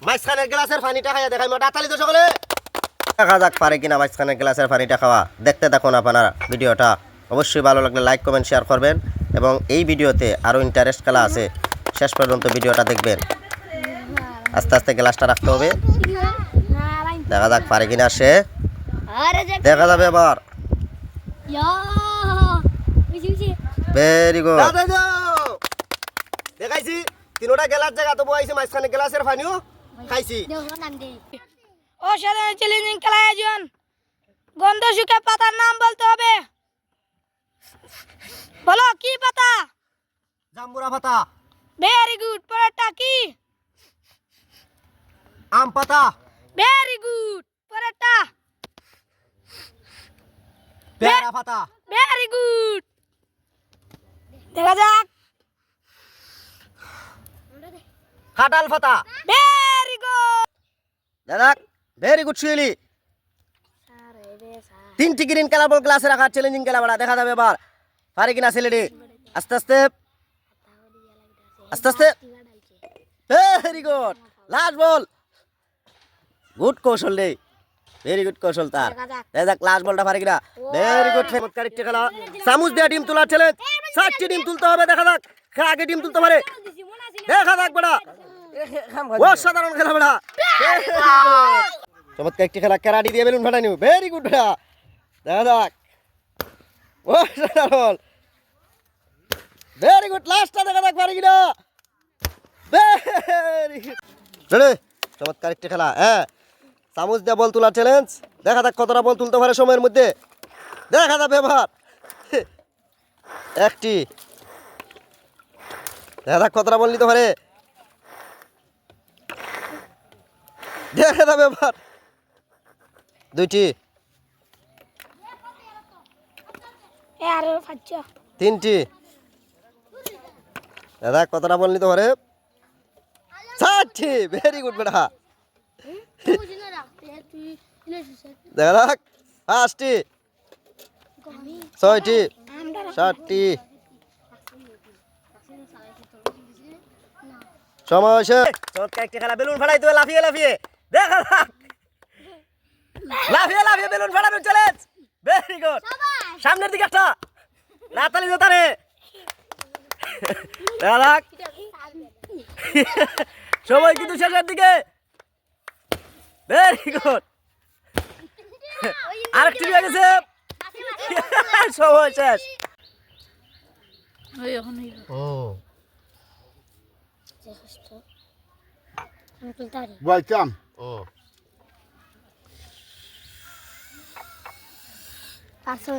মাঝখানের গ্লাসের পানিটা খাইয়া দেখাই মোটা তালি তো সকলে দেখা যাক পারে কিনা মাঝখানের গ্লাসের পানিটা খাওয়া। দেখতে থাকুন আপনারা ভিডিওটা। অবশ্যই ভালো লাগলে লাইক কমেন্ট শেয়ার করবেন এবং এই ভিডিওতে আরও ইন্টারেস্ট খেলা আছে, শেষ পর্যন্ত ভিডিওটা দেখবেন। আস্তে আস্তে গ্লাসটা রাখতে হবে। দেখা যাক পারে কিনা সে, দেখা যাবে এবার। ভেরি গুড, দেখাইছি তিনোটা গেলার জায়গা তো বইছে মাঝখানে গ্লাসের পানিও খাইছি। অসাধারণ চ্যালেঞ্জিং খেলা আয়োজন। গন্ধ শুকে পাতার নাম বলতে হবে। বলো কি পাতা? জাম্বুরা পাতা। Very good. পরেরটা কি? আম পাতা। Very good. পরেরটা? পেয়ারা পাতা। Very good. দেখা যাক। কাঁঠাল পাতা। Very good. দাদা ভেরি গুড সুইলি। তিনটি গ্রিন কালার বল গ্লাসে রাখা চ্যালেঞ্জিং খেলা বড়া। দেখা যাবে এবার পারে কিনা ছেলেটি। আস্তে আস্তে আস্তে আস্তে। Very good. লাস্ট বল। গুড কৌশল রে, ভেরি গুড কৌশল তার। দেখা যাক লাস্ট বলটা পারে কিনা। ভেরি গুড, চমৎকার একটি খেলা। চামচ দিয়ে ডিম তোলার চ্যালেঞ্জ। 4টি ডিম তুলতে হবে। দেখা যাক আগে ডিম তুলতে পারে। দেখা যাক বড়া, অসাধারণ খেলা বড়া। চমৎকার একটি খেলা। ক্যারাটি দিয়ে বেলুন ফাটাই নিব। ভেরি গুড বড়া। দেখা যাক অসাধারণ। ভেরি গুড, লাস্টটা দেখা যাক পারে কিনা। ভেরি গুড, চমৎকার একটি খেলা। হ্যাঁ, চামচ দিয়ে বল তোলার চ্যালেঞ্জ। দেখা যাক কতটা বল তুলতে পারে সময়ের মধ্যে। দেখা যাবে এবার একটি। দেখা যাক কতটা বল নিতে পারে। দেখা যাবে এবার দুইটি, তিনটি। দাদা কতটা বল নিতে পারে। 4টি। ভেরি গুড বেটা। দেখা যাক 5টি, 6টি, 7টি। সময় শেষ। চমৎকার একটি খেলা। বেলুন ফাটাইতে হবে লাফিয়ে লাফিয়ে। দেখা যাক লাফিয়ে লাফিয়ে বেলুন ফাটানোর চ্যালেঞ্জ। Very good. সামনের দিকে একটা রাতালি জোতারে। দেখা যাক সময় কিন্তু শেষের দিকে। Very good. আরেকটি হয়ে গেছে। সময় শেষ। Welcome. পারছো